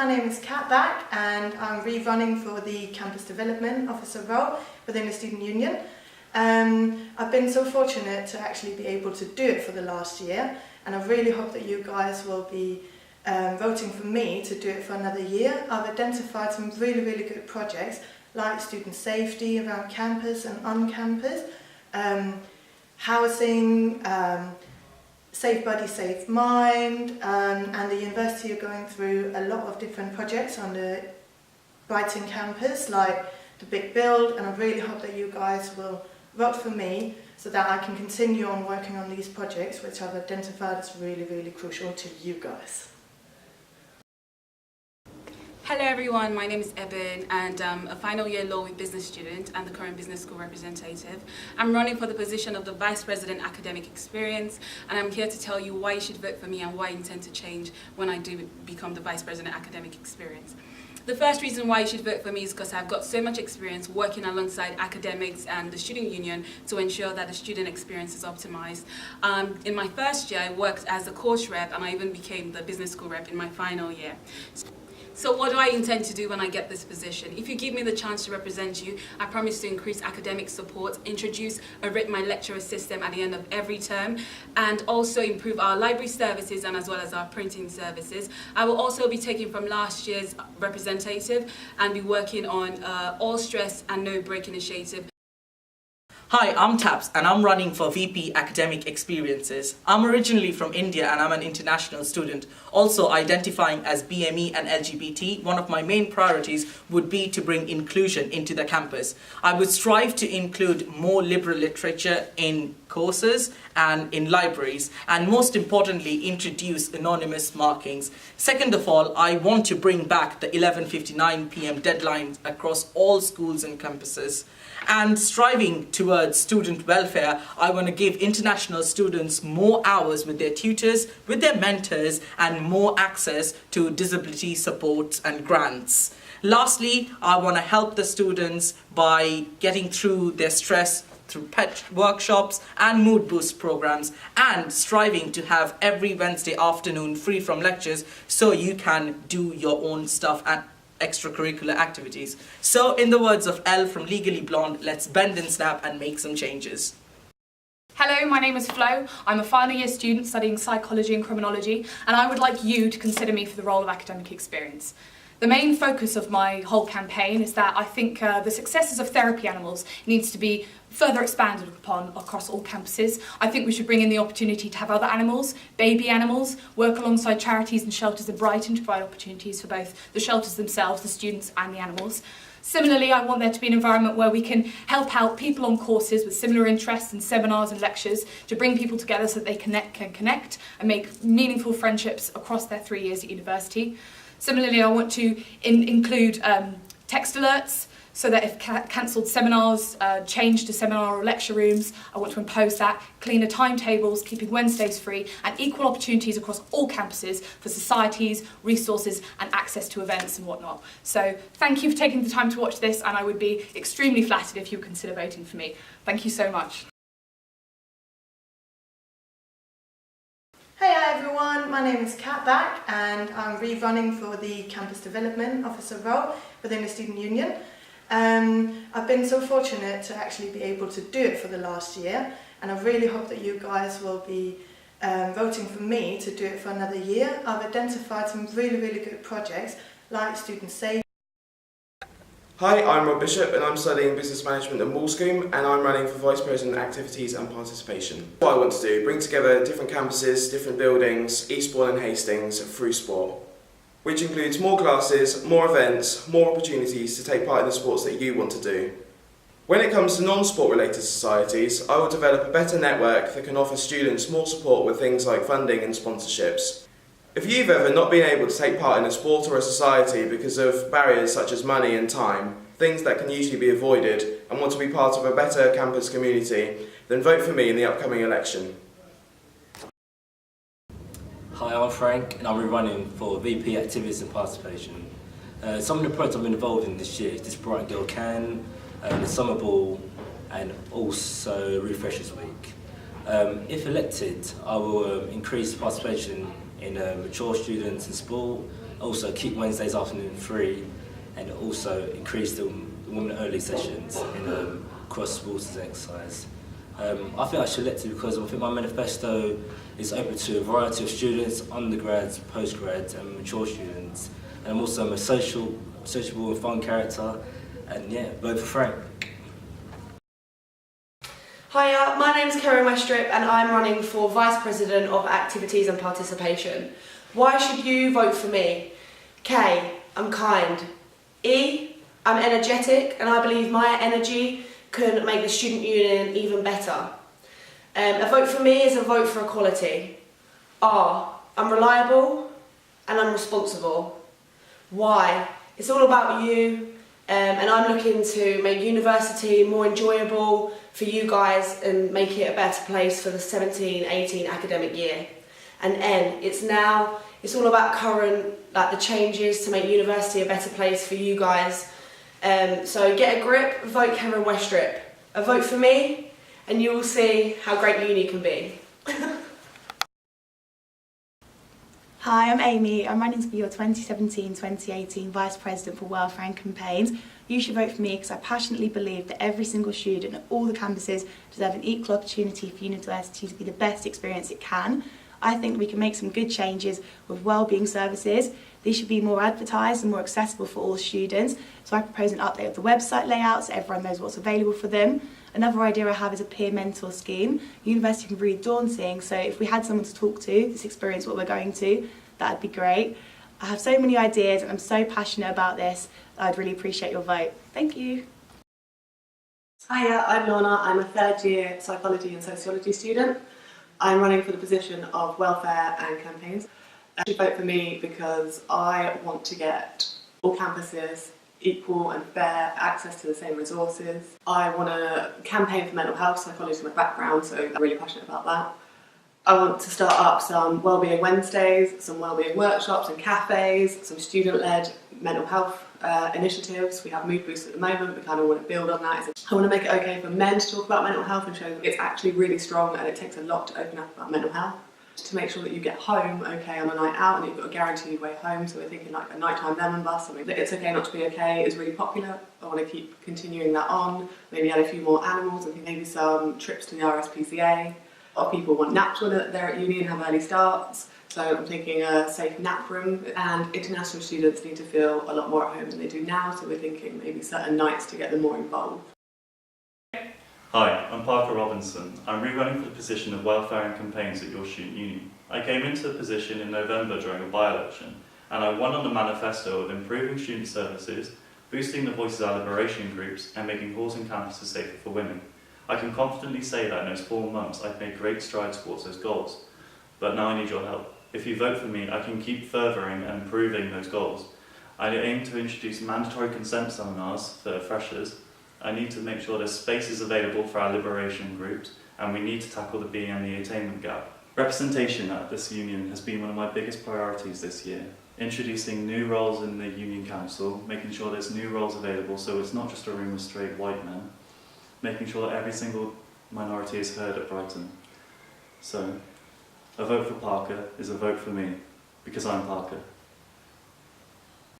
my name is Kat Back and I'm re-running for the Campus Development Officer role within the Student Union. I've been so fortunate to actually be able to do it for the last year, and I really hope that you guys will be voting for me to do it for another year. I've identified some really good projects like student safety around campus and on campus, housing, Safe Body, Safe Mind, and the university are going through a lot of different projects on the Brighton campus, like the Big Build, and I really hope that you guys will vote for me so that I can continue on working on these projects, which I've identified as really crucial to you guys. Hello everyone, my name is Eben and I'm a final year law with business student and the current business school representative. I'm running for the position of the Vice President Academic Experience, and I'm here to tell you why you should vote for me and why I intend to change when I do become the Vice President Academic Experience. The first reason why you should vote for me is because I've got so much experience working alongside academics and the student union to ensure that the student experience is optimized. In my first year I worked as a course rep, and I even became the business school rep in my final year. So what do I intend to do when I get this position? If you give me the chance to represent you, I promise to increase academic support, introduce a Rate My Lecturer system at the end of every term, and also improve our library services and as well as our printing services. I will also be taking from last year's representative and be working on All Stress and No Break initiative. Hi, I'm Taps and I'm running for VP Academic Experiences. I'm originally from India and I'm an international student. Also identifying as BME and LGBT, one of my main priorities would be to bring inclusion into the campus. I would strive to include more liberal literature in courses and in libraries, and most importantly introduce anonymous markings. Second of all, I want to bring back the 11:59 p.m. deadline across all schools and campuses. And striving towards student welfare, I want to give international students more hours with their tutors, with their mentors, and more access to disability supports and grants. Lastly, I want to help the students by getting through their stress through pet workshops and mood boost programs, and striving to have every Wednesday afternoon free from lectures so you can do your own stuff and extracurricular activities. So in the words of Elle from Legally Blonde, let's bend and snap and make some changes. Hello, my name is Flo. I'm a final year student studying psychology and criminology, and I would like you to consider me for the role of academic experience. The main focus of my whole campaign is that I think the successes of therapy animals needs to be further expanded upon across all campuses. I think we should bring in the opportunity to have other animals, baby animals, work alongside charities and shelters in Brighton to provide opportunities for both the shelters themselves, the students and the animals. Similarly, I want there to be an environment where we can help out people on courses with similar interests and seminars and lectures to bring people together so that they can connect and make meaningful friendships across their 3 years at university. Similarly, I want to include text alerts so that if cancelled seminars change to seminar or lecture rooms, I want to impose that, cleaner timetables, keeping Wednesdays free, and equal opportunities across all campuses for societies, resources and access to events and whatnot. So thank you for taking the time to watch this, and I would be extremely flattered if you would consider voting for me. Thank you so much. Hey everyone, my name is Kat Back and I'm re-running for the Campus Development Officer role within the Student Union. I've been so fortunate to actually be able to do it for the last year, and I really hope that you guys will be voting for me to do it for another year. I've identified some really good projects like student safety. Hi, I'm Rob Bishop and I'm studying Business Management at Moulscombe, and I'm running for Vice President Activities and Participation. What I want to do, bring together different campuses, different buildings, Eastbourne and Hastings through sport, which includes more classes, more events, more opportunities to take part in the sports that you want to do. When it comes to non-sport related societies, I will develop a better network that can offer students more support with things like funding and sponsorships. If you've ever not been able to take part in a sport or a society because of barriers such as money and time, things that can usually be avoided, and want to be part of a better campus community, then vote for me in the upcoming election. Hi, I'm Frank and I'm running for VP Activities and Participation. Some of the projects I'm involved in this year is this Bright Girl Can, the Summer Ball and also Refreshers Week. If elected, I will increase participation in mature students in sport, Also keep Wednesdays afternoon free, and also increase the women only sessions in cross sports exercise. I think I should elect it because I think my manifesto is open to a variety of students, undergrads, postgrads and mature students. And I'm also a sociable and fun character, and yeah, vote for Frank. Hiya, my name's Karen Westrip and I'm running for Vice President of Activities and Participation. Why should you vote for me? K, I'm kind. E, I'm energetic and I believe my energy can make the student union even better. A vote for me is a vote for equality. R, I'm reliable and I'm responsible. Y, it's all about you. And I'm looking to make university more enjoyable for you guys and make it a better place for the 17-18 academic year. And N, it's all about the changes to make university a better place for you guys. So get a grip, vote Karen Westrip. A vote for me and you will see how great uni can be. Hi, I'm Amy. I'm running to be your 2017-2018 Vice President for Welfare and Campaigns. You should vote for me because I passionately believe that every single student at all the campuses deserve an equal opportunity for university to be the best experience it can. I think we can make some good changes with wellbeing services. These should be more advertised and more accessible for all students. So I propose an update of the website layout so everyone knows what's available for them. Another idea I have is a peer mentor scheme. University can be really daunting, so if we had someone to talk to, this experience what we're going to, that'd be great. I have so many ideas and I'm so passionate about this that I'd really appreciate your vote. Thank you. Hiya, I'm Lorna. I'm a third year psychology and sociology student. I'm running for the position of welfare and campaigns. You should vote for me because I want to get all campuses equal and fair access to the same resources. I want to campaign for mental health. Psychology is my background, so I'm really passionate about that. I want to start up some wellbeing Wednesdays, some wellbeing workshops and cafes, some student-led mental health initiatives. We have mood boosts at the moment. We kind of want to build on that. I want to make it okay for men to talk about mental health and show that it's actually really strong and it takes a lot to open up about mental health. To make sure that you get home okay on a night out and you've got a guaranteed way home, so we're thinking like a nighttime lemon bus, something that It's Okay Not to Be Okay is really popular. I want to keep continuing that on, maybe add a few more animals and maybe some trips to the RSPCA. A lot of people want naps when they're at uni and have early starts, so I'm thinking a safe nap room, and international students need to feel a lot more at home than they do now, so we're thinking maybe certain nights to get them more involved. Hi, I'm Parker Robinson. I'm rerunning for the position of Welfare and Campaigns at your student union. I came into the position in November during a by-election, and I won on the manifesto of improving student services, boosting the voices of our liberation groups, and making halls and campuses safer for women. I can confidently say that in those 4 months I've made great strides towards those goals. But now I need your help. If you vote for me, I can keep furthering and improving those goals. I aim to introduce mandatory consent seminars for freshers. I need to make sure there's spaces available for our liberation groups, and we need to tackle the B and the attainment gap. Representation at this union has been one of my biggest priorities this year. Introducing new roles in the union council, making sure there's new roles available so it's not just a room of straight white men, making sure that every single minority is heard at Brighton. So, a vote for Parker is a vote for me, because I'm Parker.